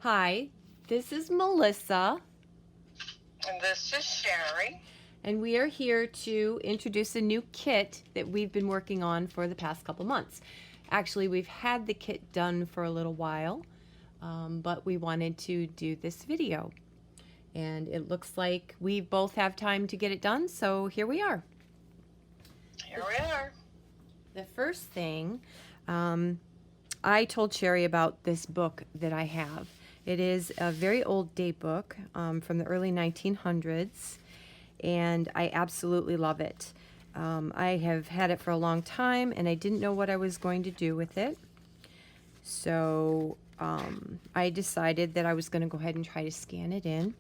Hi, this is Melissa. And this is Sherri. And we are here to introduce a new kit that we've been working on for the past couple months. Actually, we've had the kit done for a little while, but we wanted to do this video. And it looks like we both have time to get it done, so here we are. Here we are. The first thing, I told Sherri about this book that I have. It is a very old daybook from the early 1900s, and I absolutely love it. I have had it for a long time, and I didn't know what I was going to do with it. So I decided that I was going to go ahead and try to scan it in.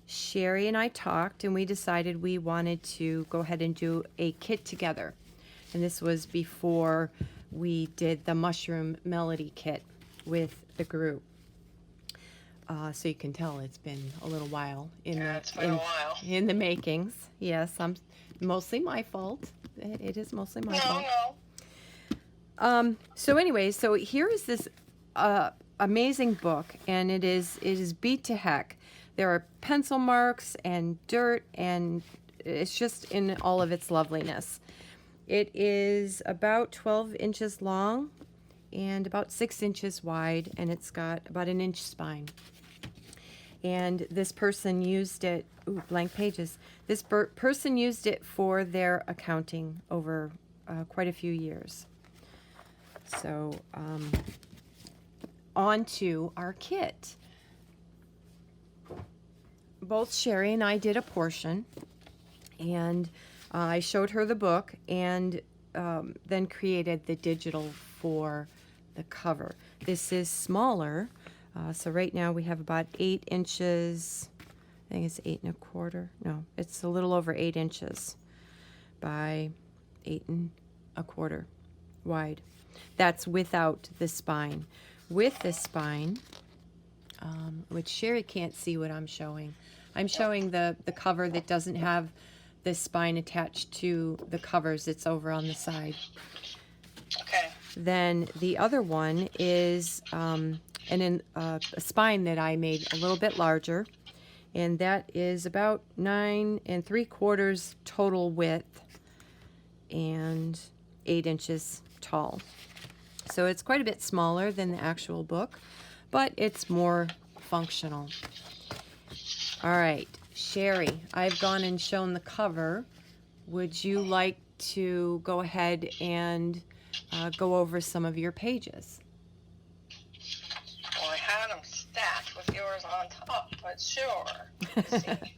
Sherri and I talked, and we decided we wanted to go ahead and do a kit together. And this was before we did the Mushroom Melody kit with the group. So you can tell it's been a little while in the makings. Yes, I'm mostly my fault. It is mostly my fault. No. So anyway, so here is this amazing book, and it is beat to heck. There are pencil marks and dirt, and it's just in all of its loveliness. It is about 12 inches long and about 6 inches wide, and it's got about an inch spine. And this person used it, blank pages. This person used it for their accounting over quite a few years. So on to our kit. Both Sherri and I did a portion, and I showed her the book and then created the digital for the cover. This is smaller, so right now we have about 8 inches, I think it's 8 1/4, no, it's a little over 8 inches by 8 1/4 wide. That's without the spine. With the spine, which Sherri can't see what I'm showing. I'm showing the cover that doesn't have the spine attached to the covers. It's over on the side. Okay. Then the other one is a spine that I made a little bit larger, and that is about 9 3/4 total width and 8 inches tall. So it's quite a bit smaller than the actual book, but it's more functional. All right, Sherri, I've gone and shown the cover. Would you like to go ahead and go over some of your pages? Well, I had them stacked with yours on top, but sure. Let's see.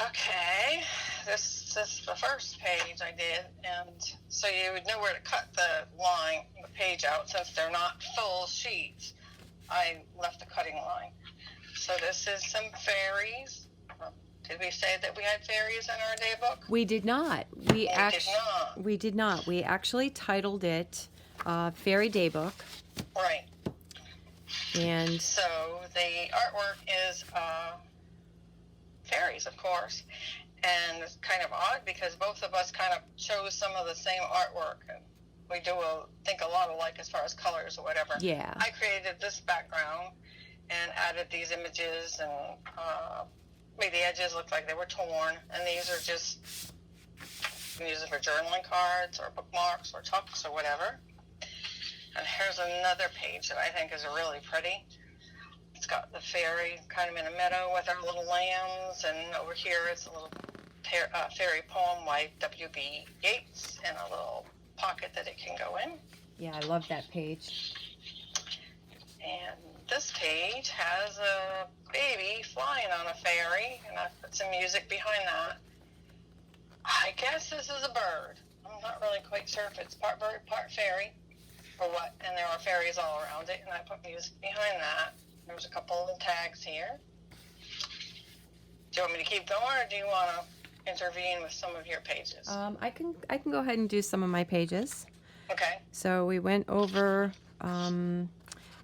Okay, this is the first page I did, and so you would know where to cut the page out. Since they're not full sheets, I left the cutting line. So this is some fairies. Did we say that we had fairies in our daybook? We did not. We did not. We actually titled it Fairy Daybook. Right. And so the artwork is fairies, of course. And it's kind of odd because both of us kind of chose some of the same artwork. And we do think a lot alike as far as colors or whatever. yeah. I created this background and added these images and made the edges look like they were torn. And these are just, you can use it for journaling cards or bookmarks or tucks or whatever. And here's another page that I think is really pretty. It's got the fairy kind of in a meadow with our little lambs, and over here it's a little fairy poem by W.B. Yeats and a little pocket that it can go in. Yeah, I love that page. And this page has a baby flying on a fairy, and I put some music behind that. I guess this is a bird. I'm not really quite sure if it's part bird, part fairy, or what. And there are fairies all around it, and I put music behind that. There's a couple of tags here. Do you want me to keep going, or do you want to intervene with some of your pages? I can go ahead and do some of my pages. Okay. So we went over,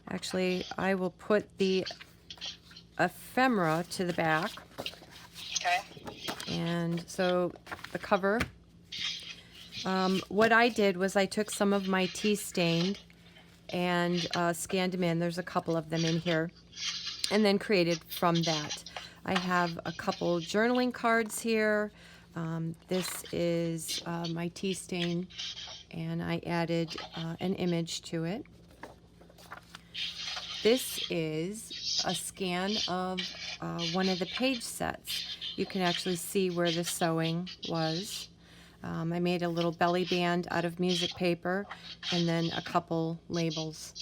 actually I will put the ephemera to the back. Okay. And so the cover, what I did was I took some of my tea stained and scanned them in. There's a couple of them in here, and then created from that. I have a couple journaling cards here. This is my tea stain, and I added an image to it. This is a scan of one of the page sets. You can actually see where the sewing was. I made a little belly band out of music paper and then a couple labels.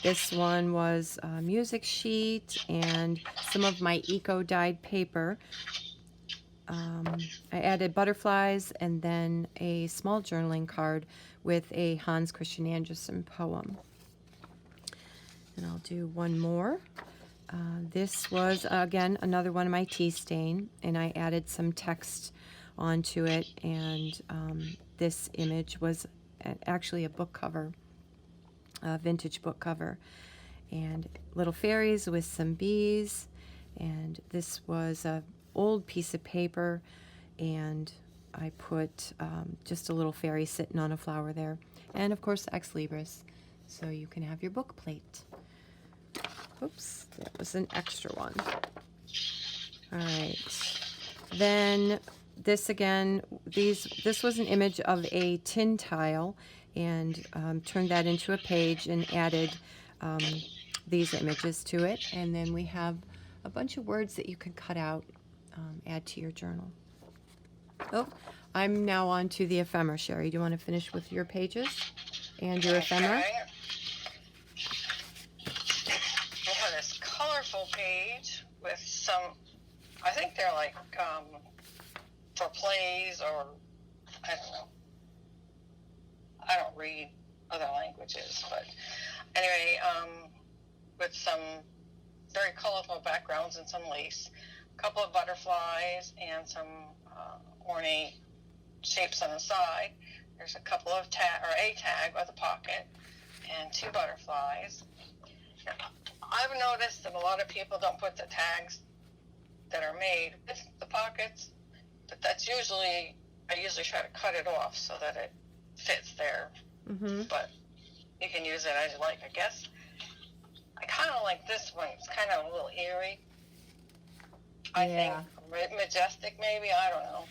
This one was a music sheet and some of my eco-dyed paper. I added butterflies and then a small journaling card with a Hans Christian Andersen poem. And I'll do one more. This was, again, another one of my tea stain, and I added some text onto it, and this image was actually a book cover, a vintage book cover, and little fairies with some bees, and this was a old piece of paper, and I put just a little fairy sitting on a flower there, and of course Ex Libris, so you can have your book plate. Oops, that was an extra one. All right, then this again, this was an image of a tin tile, and turned that into a page and added these images to it, and then we have a bunch of words that you can cut out, add to your journal. Oh, I'm now on to the ephemera. Sherri, do you want to finish with your pages and your ephemera? Okay. I have this colorful page with some, I think they're like for plays, or I don't know. I don't read other languages, but anyway, with some very colorful backgrounds and some lace, a couple of butterflies and some ornate shapes on the side. There's a couple of a tag with a pocket and two butterflies. Now, I've noticed that a lot of people don't put the tags that are made with the pockets, but that's usually, I usually try to cut it off so that it fits there. Mm-hmm. But you can use it as you like, I guess. I kind of like this one. It's kind of a little eerie. I think majestic, maybe. I don't know.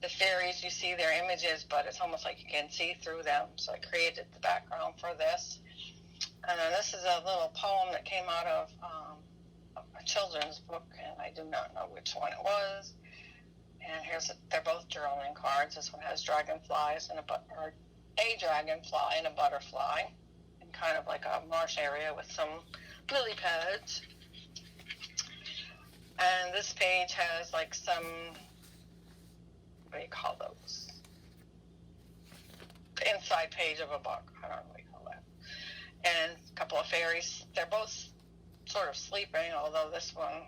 The fairies, you see their images, but it's almost like you can see through them. So I created the background for this. And then this is a little poem that came out of a children's book, and I do not know which one it was. And they're both journaling cards. This one has dragonflies and a dragonfly and a butterfly, and kind of like a marsh area with some lily pads. And this page has like some, what do you call those? The inside page of a book. I don't know what you call that. And a couple of fairies. They're both sort of sleeping, although this one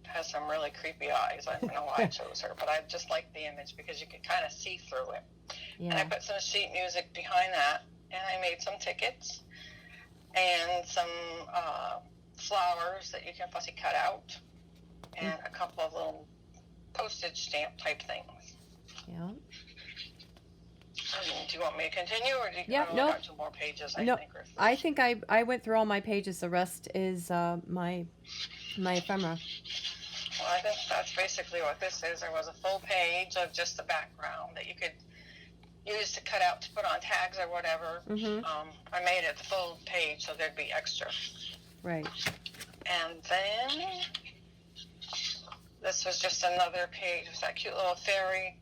has some really creepy eyes. I don't know why I chose her, but I just like the image because you can kind of see through it. Yeah. And I put some sheet music behind that, and I made some tickets and some flowers that you can fussy cut out, and a couple of little postage stamp type things. Yeah. Do you want me to continue, or do you got two more pages? I think I went through all my pages. The rest is my ephemera. Well, I think that's basically what this is. There was a full page of just the background that you could use to cut out to put on tags or whatever. Mm-hmm. I made it the full page so there'd be extra. Right. And then this was just another page with that cute little fairy.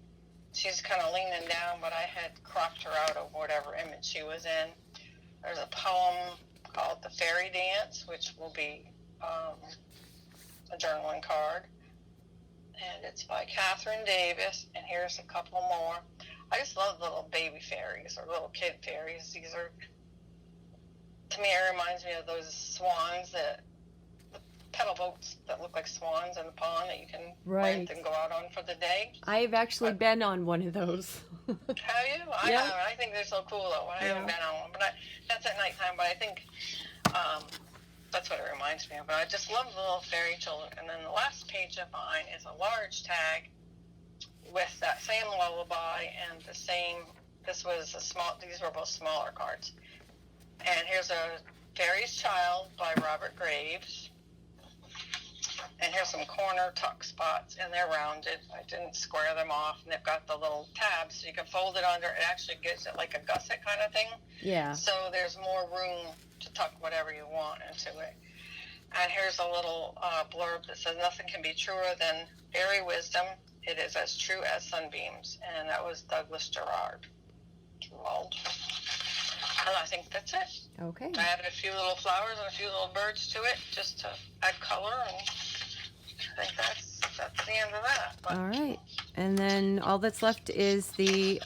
She's kind of leaning down, but I had cropped her out of whatever image she was in. There's a poem called The Fairy Dance, which will be a journaling card. And it's by Catherine Davis. And here's a couple more. I just love little baby fairies or little kid fairies. These are, to me, it reminds me of those swans, the pedal boats that look like swans in the pond that you can rent and go out on for the day. I've actually been on one of those. Have you? I haven't. I think they're so cool though. I haven't been on one, but that's at nighttime. But I think that's what it reminds me of. But I just love the little fairy children. And then the last page of mine is a large tag with that same lullaby and the same This was a small. These were both smaller cards. And here's a Fairy's Child by Robert Graves. And here's some corner tuck spots, and they're rounded. I didn't square them off, and they've got the little tabs, so you can fold it under. It actually gives it like a gusset kind of thing. Yeah. So there's more room to tuck whatever you want into it. And here's a little blurb that says, "Nothing can be truer than fairy wisdom. It is as true as sunbeams." And that was Douglas Gerard. And I think that's it. Okay. I added a few little flowers and a few little birds to it just to add color, and I think that's the end of that. But All right. And then all that's left is the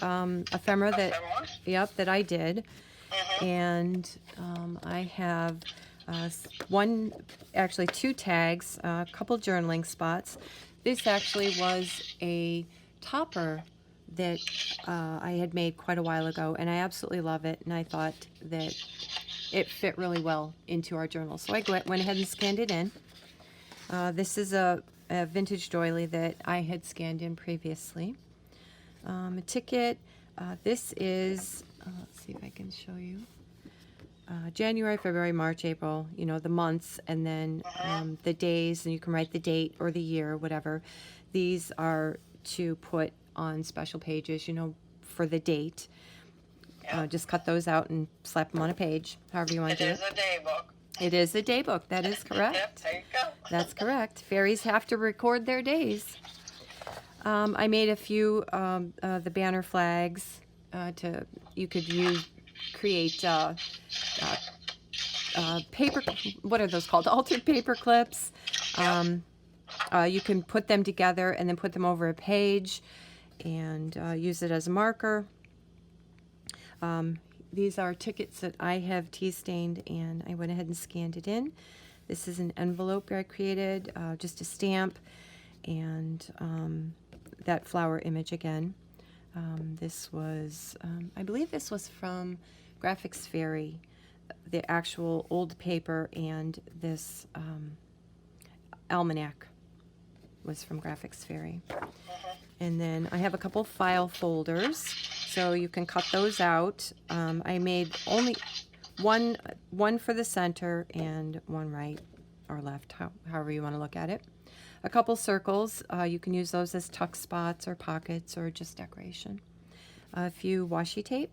ephemera that I did. Mm-hmm. And I have two tags, a couple journaling spots. This actually was a topper that I had made quite a while ago, and I absolutely love it, and I thought that it fit really well into our journal. So I went ahead and scanned it in. This is a vintage doily that I had scanned in previously. A ticket. This is, let's see if I can show you. January, February, March, April, the months, and then the days, and you can write the date or the year, whatever. These are to put on special pages, for the date. Yeah. Just cut those out and slap them on a page, however you want to do it. It is a day book. It is a day book. That is correct. Yep, there you go. That's correct. Fairies have to record their days. I made a few the banner flags. You could create paper. What are those called? Altered paper clips. You can put them together and then put them over a page and use it as a marker. These are tickets that I have tea stained, and I went ahead and scanned it in. This is an envelope I created, just a stamp, and that flower image again. This was, I believe this was from Graphics Fairy, the actual old paper, and this almanac was from Graphics Fairy. And then I have a couple file folders, so you can cut those out. I made only one for the center and one right or left, however you want to look at it. A couple circles, you can use those as tuck spots or pockets or just decoration. A few washi tape.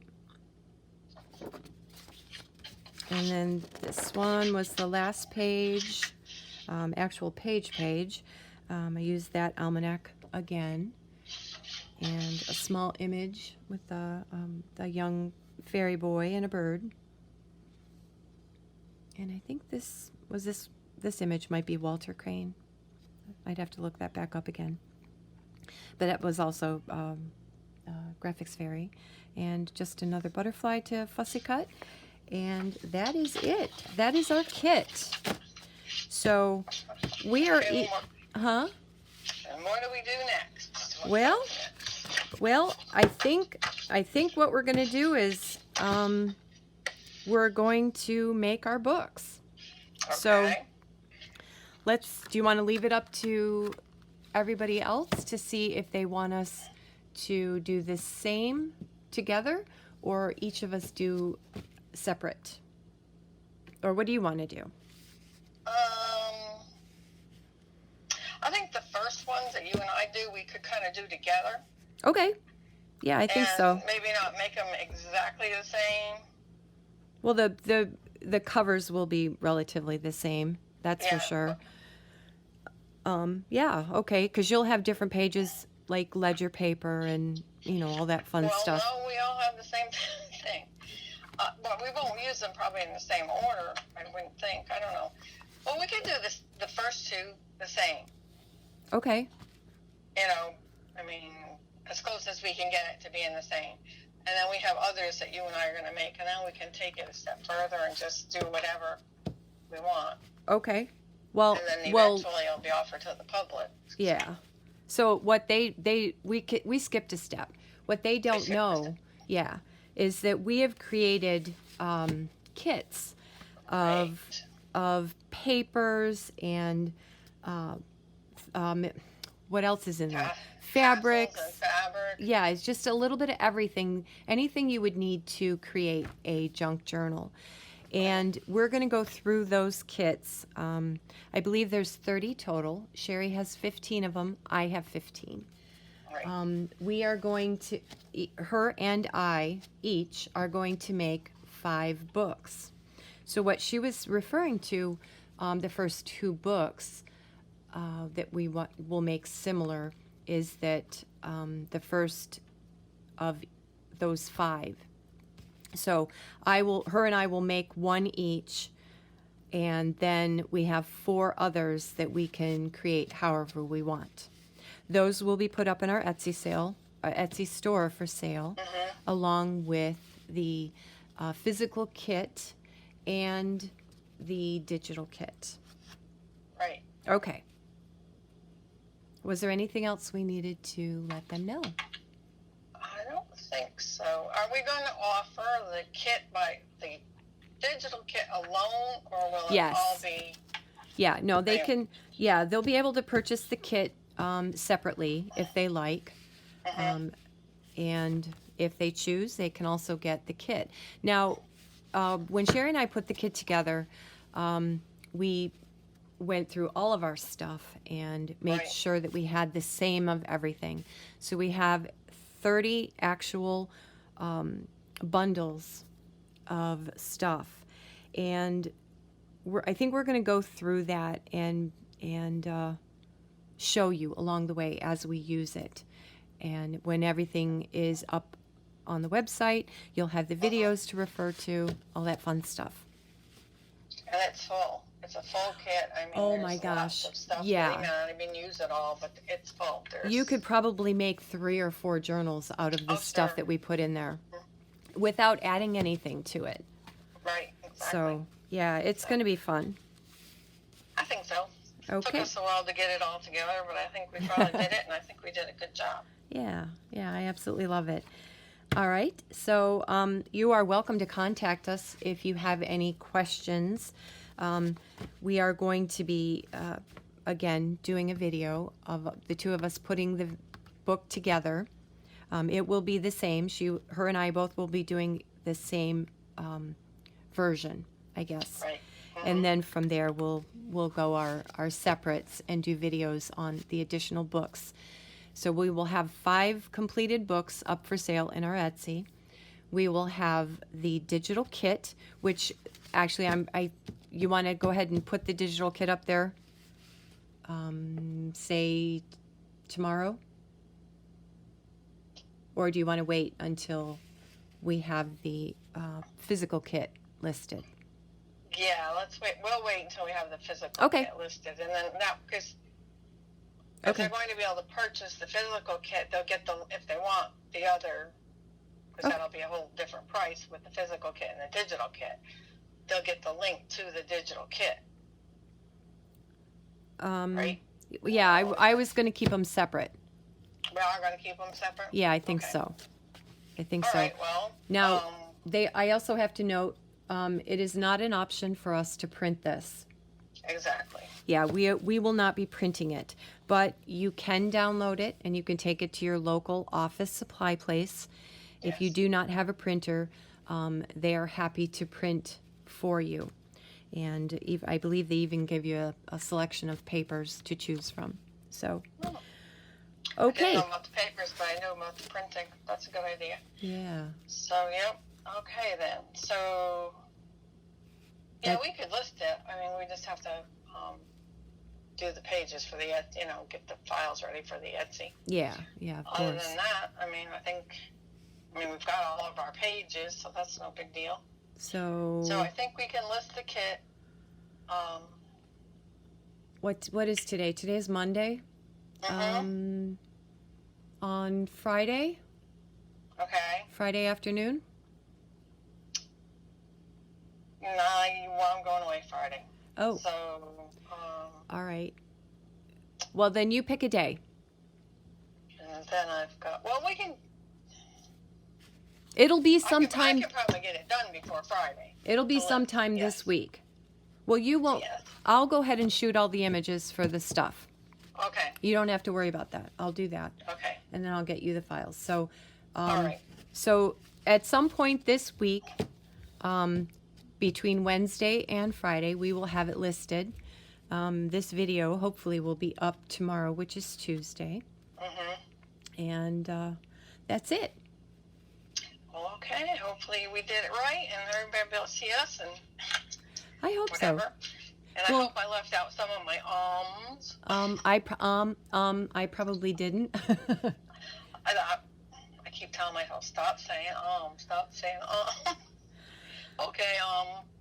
And then this one was the last page, actual page. I used that almanac again, and a small image with a young fairy boy and a bird. And I think this image might be Walter Crane. I'd have to look that back up again. But that was also Graphics Fairy. And just another butterfly to fussy cut. And that is it. That is our kit. So we are... Huh? And what do we do next? Well, I think what we're going to do is we're going to make our books. Okay. So do you want to leave it up to everybody else to see if they want us to do the same together, or each of us do separate? Or what do you want to do? I think the first ones that you and I do, we could kind of do together. Okay. Yeah, I think so. Maybe not make them exactly the same. Well, the covers will be relatively the same. That's for sure. Yeah, okay, because you'll have different pages like ledger paper and, all that fun stuff. Well, no, we all have the same thing. But we won't use them probably in the same order, I wouldn't think. I don't know. Well, we could do the first two the same. Okay. As close as we can get it to being the same. And then we have others that you and I are going to make, and then we can take it a step further and just do whatever we want. Okay. Well, and then eventually it'll be offered to the public. Yeah. So what we skipped a step. What they don't know, is that we have created kits of papers and what else is in there? Tassels Fabrics. and fabric. Yeah, it's just a little bit of everything, anything you would need to create a junk journal. And we're going to go through those kits. I believe there's 30 total. Sherri has 15 of them. I have 15. Right. We are going to, her and I each are going to make 5 books. So what she was referring to, the first 2 books that we will make similar, is that the first of those 5. So her and I will make 1 each, and then we have 4 others that we can create however we want. Those will be put up in our Etsy store for sale, along with the physical kit and the digital kit. Right. Okay. Was there anything else we needed to let them know? I don't think so. Are we going to offer the kit by the digital kit alone, or will it Yes. all be? Yeah, no, they Yeah. can, yeah, they'll be able to purchase the kit separately if they like. And if they choose, they can also get the kit. Now, when Sherri and I put the kit together, we went through all of our stuff and made Right. sure that we had the same of everything. So we have 30 actual bundles of stuff. And I think we're going to go through that and show you along the way as we use it. And when everything is up on the website, you'll have the videos to refer to, all that fun stuff. And it's full. It's a full kit. I mean, Oh there's my gosh. lots of stuff. Yeah. We may not even use it all, but it's full. You could probably make 3 or 4 journals out of the Oh, stuff sure. that we put in there without adding anything to it. Right, exactly. So, yeah, it's going to be fun. I think so. Took Okay. us a while to get it all together, but I think we probably did it, and I think we did a good job. Yeah, I absolutely love it. All right, so you are welcome to contact us if you have any questions. We are going to be, again, doing a video of the 2 of us putting the book together. It will be the same. Her and I both will be doing the same version, I guess. Right. And then from there, we'll go our separates and do videos on the additional books. So we will have 5 completed books up for sale in our Etsy. We will have the digital kit, which actually you want to go ahead and put the digital kit up there, say tomorrow? Or do you want to wait until we have the physical kit listed? Yeah, let's wait. We'll wait until we have the physical Okay. kit listed, and then now because Okay. they're going to be able to purchase the physical kit, they'll get if they want the other, because Okay. that'll be a whole different price with the physical kit and the digital kit. They'll get the link to the digital kit, right? Yeah, I was going to keep them separate. We are going to keep them separate. Yeah, I think Okay. so. I think All so. right. Well, Now, I also have to note, it is not an option for us to print this. exactly. Yeah, we will not be printing it, but you can download it and you can take it to your local office supply place. If you Yes. do not have a printer, they are happy to print for you. And I believe they even give you a selection of papers to choose from. So, I didn't okay. know about the papers, but I knew about the printing. That's a good idea. Yeah. So, yep. Okay, then. So, yeah, That- we could list it. I mean, we just have to do the pages for the, get the files ready for the Etsy. Yeah, of Other course. than that, I mean, we've got all of our pages, so that's no big deal. So, So I think we can list the kit. what is today? Today is Monday. Mhm. On Friday Okay. afternoon. No, I'm going away Friday. Oh, So, all right. Well, then you pick a day. and then I've got, well, we can, It'll be I sometime. can probably get it done before Friday. It'll be I'll let- sometime yes. this week. Well, you won't. Yes. I'll go ahead and shoot all the images for the stuff. Okay. You don't have to worry about that. I'll do that. Okay. And then I'll get you the files. So, All right. so at some point this week, between Wednesday and Friday, we will have it listed. This video hopefully will be up tomorrow, which is Tuesday. And that's it. Well, okay. Hopefully we did it right, and everybody will be able to see us and I hope whatever. so. And Well- I hope I left out some of my ums. I probably didn't. I keep telling myself, stop saying stop saying Okay,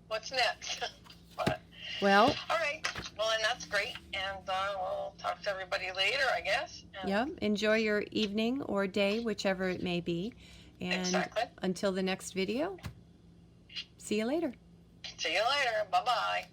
what's next? But Well, all right. Well, and that's great. And we'll talk to everybody later, I guess. And yeah, enjoy your evening or day, whichever it may be. And Exactly. until the next video, see you later. See you later. Bye-bye.